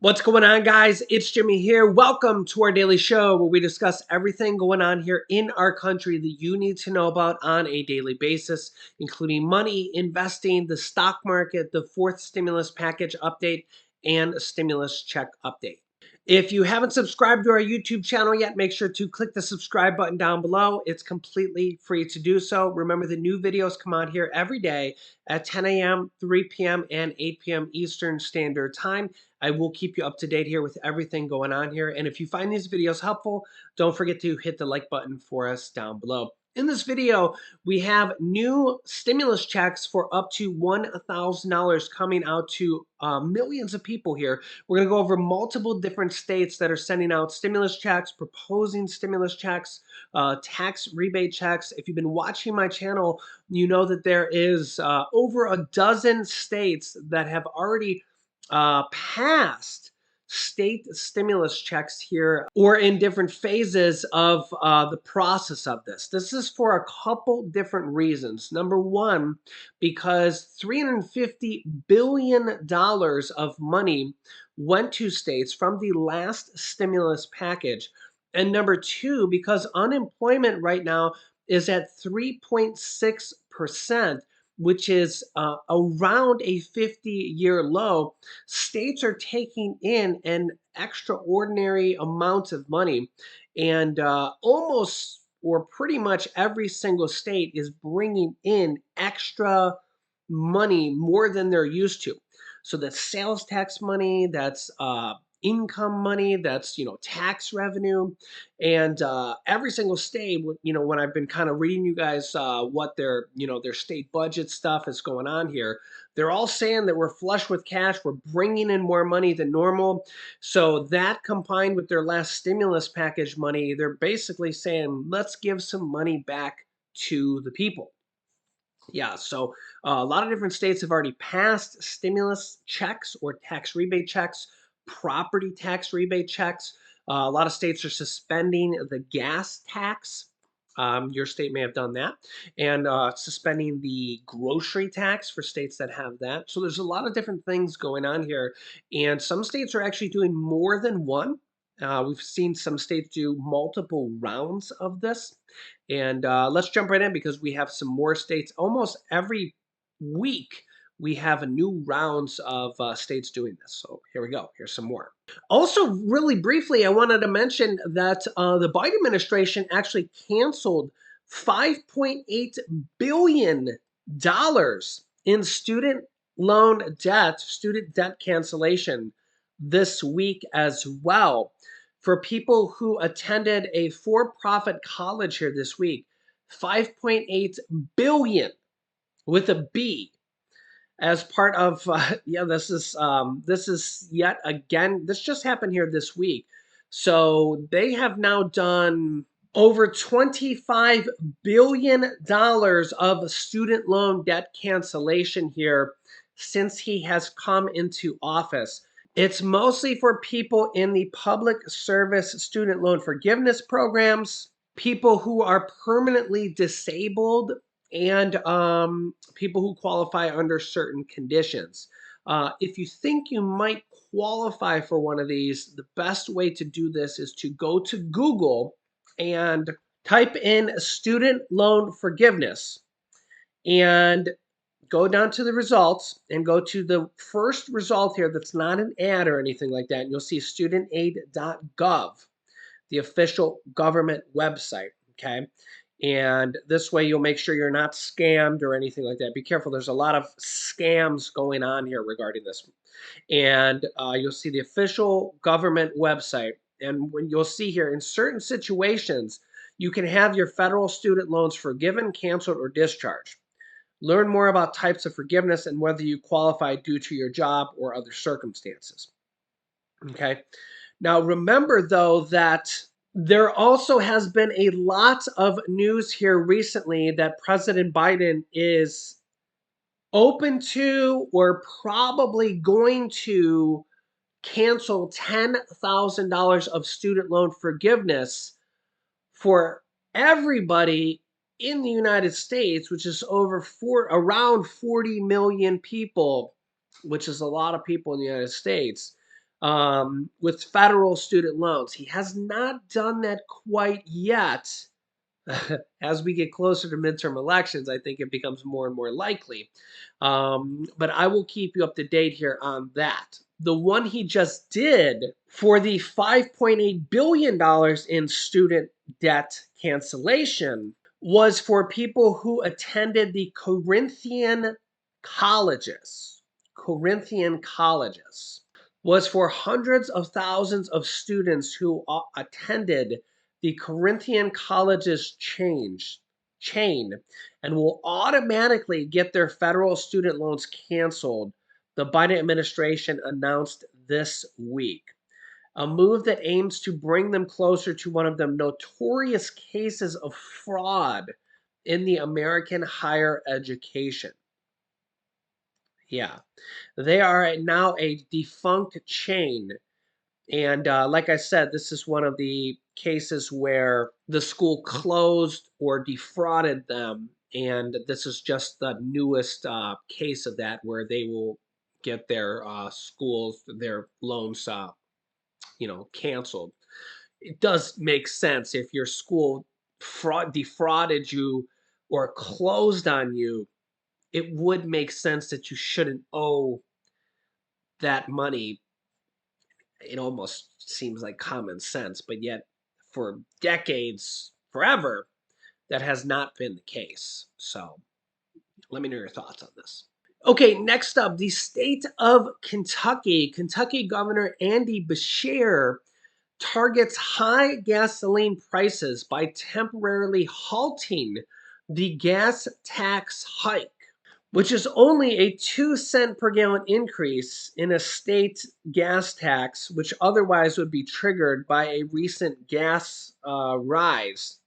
What's going on, guys? It's Jimmy here. Welcome to our daily show where we discuss everything going on here in our country that you need to know about on a daily basis, including money, investing, the stock market, the fourth stimulus package update, and a stimulus check update. If you haven't subscribed to our YouTube channel yet, make sure to click the subscribe button down below. It's completely free to do so. Remember, the new videos come out here every day at 10 a.m., 3 p.m., and 8 p.m. Eastern Standard Time. I will keep you up to date here with everything going on here. And if you find these videos helpful, don't forget to hit the like button for us down below. In this video, we have new stimulus checks for up to $1,000 coming out to millions of people here. We're going to go over multiple different states that are sending out stimulus checks, proposing stimulus checks, tax rebate checks. If you've been watching my channel, you know that there is over a dozen states that have already passed state stimulus checks here or in different phases of the process of this. This is for a couple different reasons. Number one, because $350 billion of money went to states from the last stimulus package. And number two, because unemployment right now is at 3.6%, which is around a 50-year low. States are taking in an extraordinary amount of money, and almost or pretty much every single state is bringing in extra money more than they're used to. So that's sales tax money, that's income money, that's tax revenue, and every single state, when I've been kind of reading you guys what their state budget stuff is going on here, they're all saying that we're flush with cash, we're bringing in more money than normal. So that combined with their last stimulus package money, they're basically saying, let's give some money back to the people. Yeah, so a lot of different states have already passed stimulus checks or tax rebate checks, property tax rebate checks. A lot of states are suspending the gas tax. Your state may have done that, and suspending the grocery tax for states that have that. So there's a lot of different things going on here, and some states are actually doing more than one. We've seen some states do multiple rounds of this. And let's jump right in because we have some more states. Almost every week, we have a new rounds of states doing this. So here we go. Here's some more. Also, really briefly, I wanted to mention that the Biden administration actually canceled $5.8 billion in student debt cancellation this week as well for people who attended a for-profit college here this week. 5.8 billion with a B as part of this is yet again, this just happened here this week. So they have now done over $25 billion of student loan debt cancellation here since he has come into office. It's mostly for people in the public service student loan forgiveness programs, people who are permanently disabled, and people who qualify under certain conditions. If you think you might qualify for one of these, the best way to do this is to go to Google and type in student loan forgiveness and go down to the results and go to the first result here that's not an ad or anything like that. And you'll see studentaid.gov, the official government website, okay? And this way you'll make sure you're not scammed or anything like that. Be careful. There's a lot of scams going on here regarding this. And you'll see the official government website. And when you'll see here, in certain situations, you can have your federal student loans forgiven, canceled, or discharged. Learn more about types of forgiveness and whether you qualify due to your job or other circumstances. Okay. Now, remember, though, that there also has been a lot of news here recently that President Biden is open to or probably going to cancel $10,000 of student loan forgiveness for everybody in the United States, which is around 40 million people, which is a lot of people in the United States. with federal student loans. He has not done that quite yet. As we get closer to midterm elections, I think it becomes more and more likely. But I will keep you up to date here on that. The one he just did for the $5.8 billion in student debt cancellation was for people who attended the Corinthian colleges. Corinthian colleges was for hundreds of thousands of students who attended the Corinthian colleges chain and will automatically get their federal student loans canceled, the Biden administration announced this week. A move that aims to bring them closer to one of the notorious cases of fraud in the American higher education. Yeah, they are now a defunct chain. And like I said, this is one of the cases where the school closed or defrauded them. And this is just the newest case of that, where they will get their schools, their loans, canceled. It does make sense if your school defrauded you or closed on you. It would make sense that you shouldn't owe that money. It almost seems like common sense, but yet for decades, forever, that has not been the case. So let me know your thoughts on this. Okay, next up, the state of Kentucky. Kentucky Governor Andy Beshear targets high gasoline prices by temporarily halting the gas tax hike, which is only a 2 cent per gallon increase in a state gas tax, which otherwise would be triggered by a recent gas rise.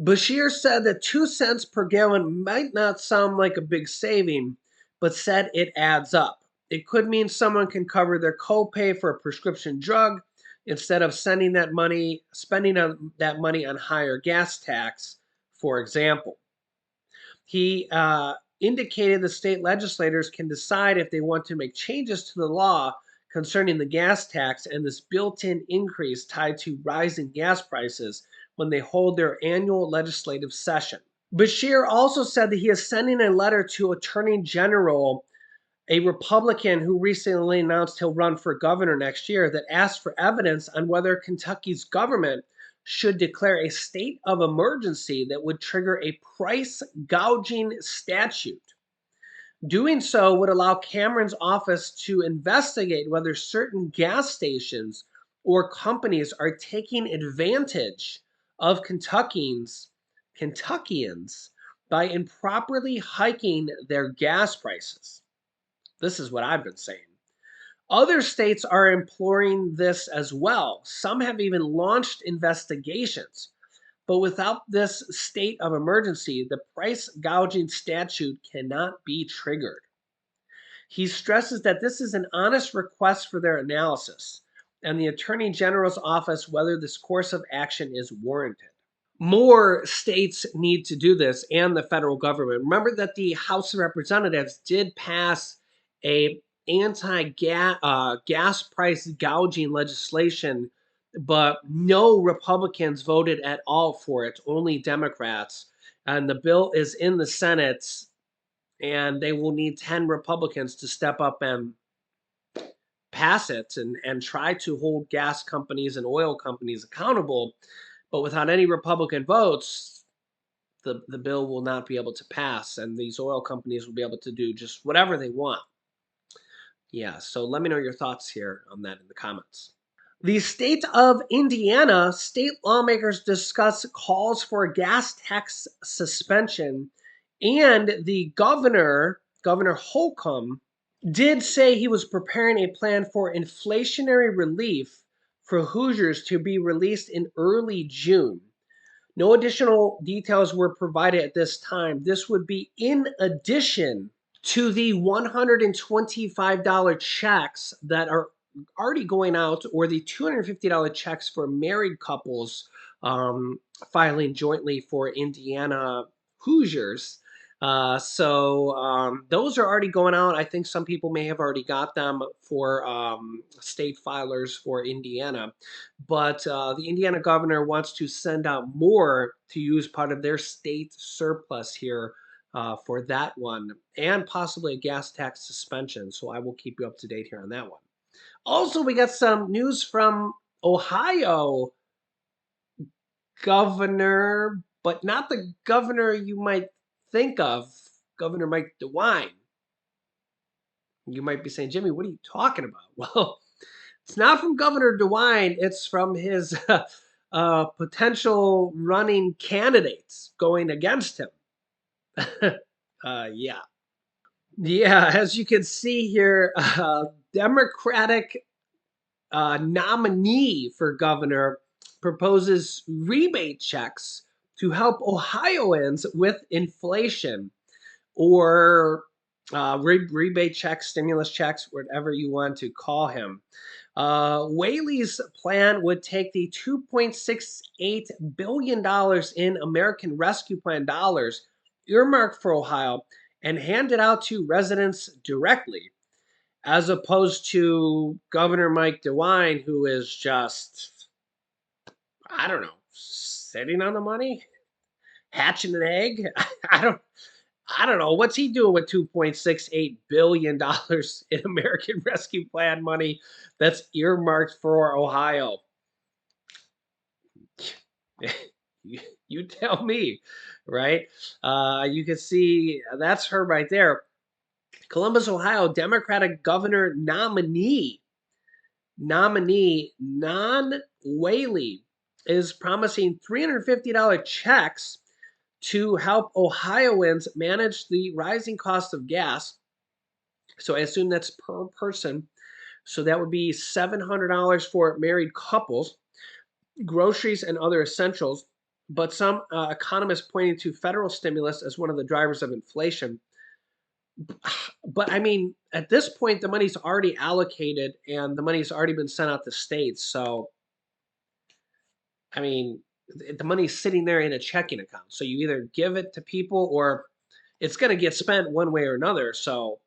Bashir said that 2 cents per gallon might not sound like a big saving, but said it adds up. It could mean someone can cover their copay for a prescription drug instead of spending that money on higher gas tax, for example. He indicated the state legislators can decide if they want to make changes to the law concerning the gas tax and this built-in increase tied to rising gas prices when they hold their annual legislative session. Bashir also said that he is sending a letter to Attorney General, a Republican who recently announced he'll run for governor next year, that asked for evidence on whether Kentucky's government should declare a state of emergency that would trigger a price gouging statute. Doing so would allow Cameron's office to investigate whether certain gas stations or companies are taking advantage of Kentuckians by improperly hiking their gas prices. This is what I've been saying. Other states are imploring this as well. Some have even launched investigations. But without this state of emergency, the price gouging statute cannot be triggered. He stresses that this is an honest request for their analysis and the Attorney General's office whether this course of action is warranted. More states need to do this, and the federal government. Remember that the House of Representatives did pass a gas price gouging legislation, but no Republicans voted at all for it, only Democrats. And the bill is in the Senate, and they will need 10 Republicans to step up and pass it and try to hold gas companies and oil companies accountable. But without any Republican votes, the bill will not be able to pass, and these oil companies will be able to do just whatever they want. Yeah, so let me know your thoughts here on that in the comments. The state of Indiana, state lawmakers discuss calls for a gas tax suspension, and the Governor Holcomb, did say he was preparing a plan for inflationary relief for Hoosiers to be released in early June. No additional details were provided at this time. This would be in addition to the $125 checks that are already going out, or the $250 checks for married couples filing jointly for Indiana Hoosiers. Those are already going out. I think some people may have already got them for state filers for Indiana. But the Indiana governor wants to send out more to use part of their state surplus here for that one, and possibly a gas tax suspension. So I will keep you up to date here on that one. Also, we got some news from Ohio governor, but not the governor you might think of, Governor Mike DeWine. You might be saying, Jimmy, what are you talking about? Well, it's not from Governor DeWine. It's from his potential running candidates going against him. Yeah. Yeah, as you can see here, Democratic nominee for governor proposes rebate checks to help Ohioans with inflation, or rebate checks, stimulus checks, whatever you want to call him. Whaley's plan would take the $2.68 billion in American Rescue Plan dollars earmarked for Ohio and hand it out to residents directly, as opposed to Governor Mike DeWine, who is just, I don't know, sitting on the money, hatching an egg. I don't. I don't know what's he doing with $2.68 billion in American Rescue Plan money that's earmarked for Ohio. You tell me, right? You can see that's her right there. Columbus, Ohio, Democratic governor nominee Non Whaley is promising $350 checks to help Ohioans manage the rising cost of gas. So I assume that's per person. So that would be $700 for married couples, groceries and other essentials. But some economists pointing to federal stimulus as one of the drivers of inflation. But I mean, at this point, the money's already allocated and the money's already been sent out to states. So, I mean, the money's sitting there in a checking account. So you either give it to people or it's going to get spent one way or another. So,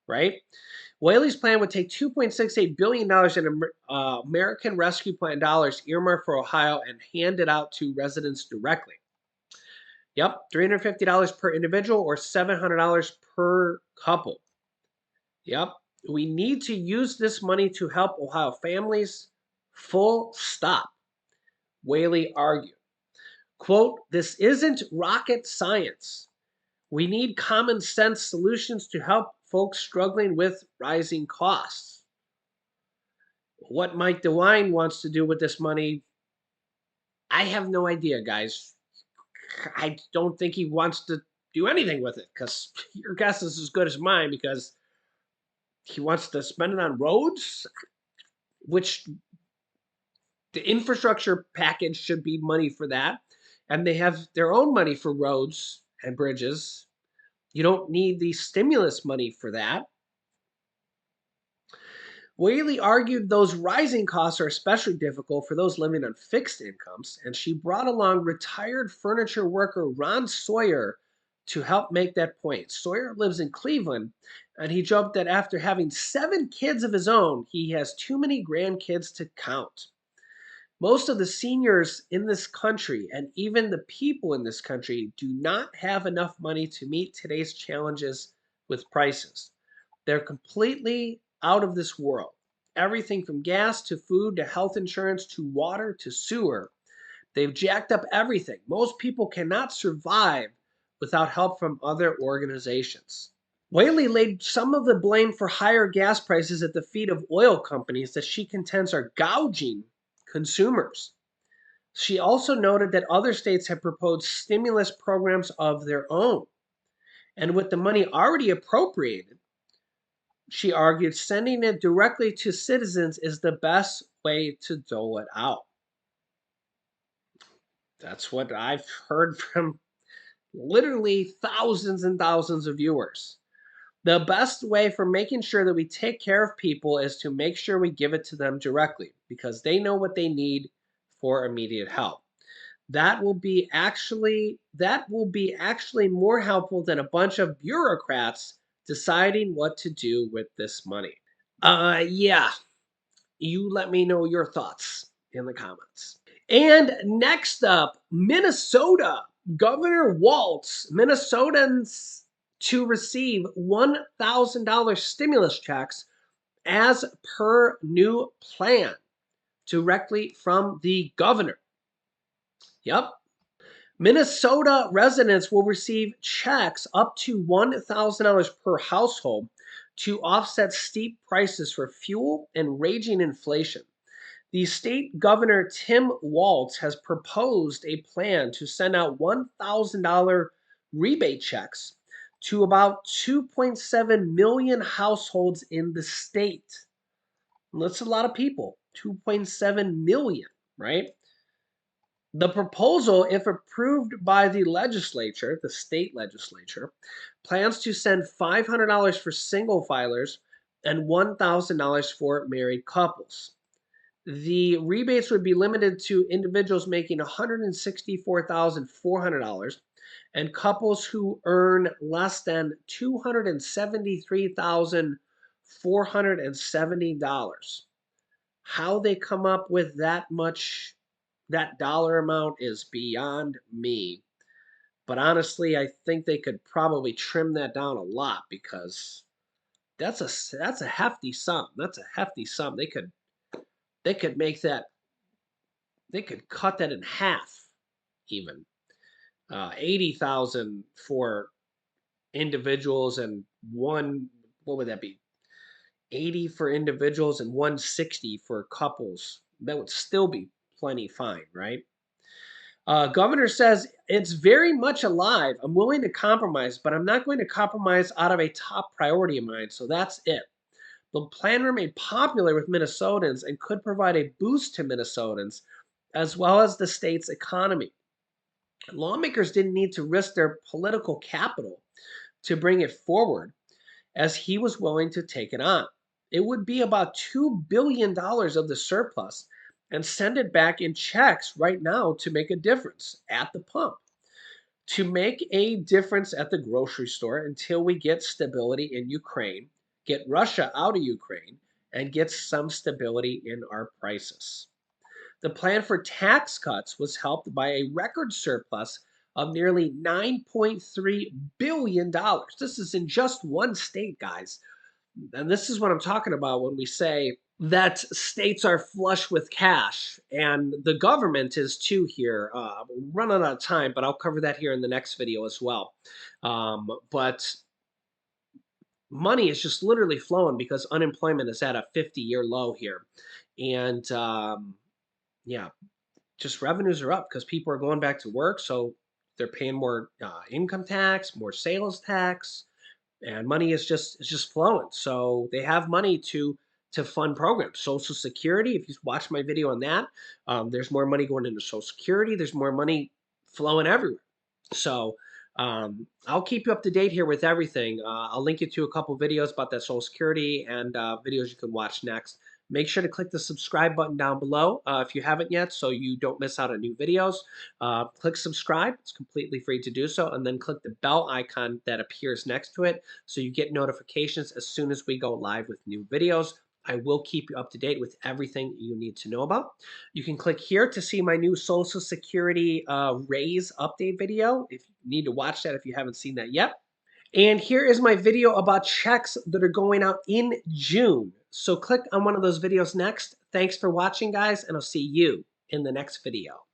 right? Whaley's plan would take $2.68 billion in American Rescue Plan dollars earmarked for Ohio and hand it out to residents directly. Yep, $350 per individual or $700 per couple. Yep, we need to use this money to help Ohio families. Full stop, Whaley argued. Quote, this isn't rocket science. We need common sense solutions to help folks struggling with rising costs. What Mike DeWine wants to do with this money, I have no idea, guys. I don't think he wants to do anything with it, because your guess is as good as mine, because he wants to spend it on roads, which the infrastructure package should be money for that. And they have their own money for roads and bridges. You don't need the stimulus money for that. Whaley argued those rising costs are especially difficult for those living on fixed incomes, and she brought along retired furniture worker Ron Sawyer to help make that point. Sawyer lives in Cleveland, and he joked that after having 7 kids of his own, he has too many grandkids to count. Most of the seniors in this country, and even the people in this country, do not have enough money to meet today's challenges with prices. They're completely out of this world. Everything from gas to food to health insurance to water to sewer. They've jacked up everything. Most people cannot survive without help from other organizations. Whaley laid some of the blame for higher gas prices at the feet of oil companies that she contends are gouging consumers. She also noted that other states have proposed stimulus programs of their own. And with the money already appropriated, she argued sending it directly to citizens is the best way to dole it out. That's what I've heard from literally thousands and thousands of viewers. The best way for making sure that we take care of people is to make sure we give it to them directly, because they know what they need for immediate help. that will be actually more helpful than a bunch of bureaucrats deciding what to do with this money. Yeah, you let me know your thoughts in the comments. And next up, Minnesota. Governor Walz, Minnesotans to receive $1,000 stimulus checks as per new plan directly from the governor. Yep. Minnesota residents will receive checks up to $1,000 per household to offset steep prices for fuel and raging inflation. The state governor, Tim Walz, has proposed a plan to send out $1,000 rebate checks to about 2.7 million households in the state. That's a lot of people, 2.7 million, right? The proposal, if approved by the legislature, the state legislature, plans to send $500 for single filers and $1,000 for married couples. The rebates would be limited to individuals making $164,400 and couples who earn less than $273,470. How they come up with that dollar amount is beyond me. But honestly, I think they could probably trim that down a lot because that's a hefty sum. That's a hefty sum. They could make that they could cut that in half even. 80,000 for individuals and what would that be? 80 for individuals and 160 for couples. That would still be plenty fine, right? Governor says it's very much alive. I'm willing to compromise, but I'm not going to compromise out of a top priority of mine. So that's it. The plan remained popular with Minnesotans and could provide a boost to Minnesotans as well as the state's economy. Lawmakers didn't need to risk their political capital to bring it forward, as he was willing to take it on. It would be about $2 billion of the surplus and send it back in checks right now to make a difference at the pump, to make a difference at the grocery store until we get stability in Ukraine, get Russia out of Ukraine, and get some stability in our prices. The plan for tax cuts was helped by a record surplus of nearly $9.3 billion. This is in just one state, guys. And this is what I'm talking about when we say that states are flush with cash, and the government is too here. We're running out of time, but I'll cover that here in the next video as well. But money is just literally flowing because unemployment is at a 50-year low here. And yeah, just revenues are up because people are going back to work. So they're paying more income tax, more sales tax, and money is just flowing. So they have money to fund programs. Social Security, if you watch my video on that, there's more money going into Social Security. There's more money flowing everywhere. So I'll keep you up to date here with everything. I'll link you to a couple videos about that Social Security and videos you can watch next. Make sure to click the subscribe button down below if you haven't yet, so you don't miss out on new videos. Click subscribe. It's completely free to do so. And then click the bell icon that appears next to it so you get notifications as soon as we go live with new videos. I will keep you up to date with everything you need to know about. You can click here to see my new Social Security raise update video if you need to watch that if you haven't seen that yet. And here is my video about checks that are going out in June. So click on one of those videos next. Thanks for watching, guys, and I'll see you in the next video.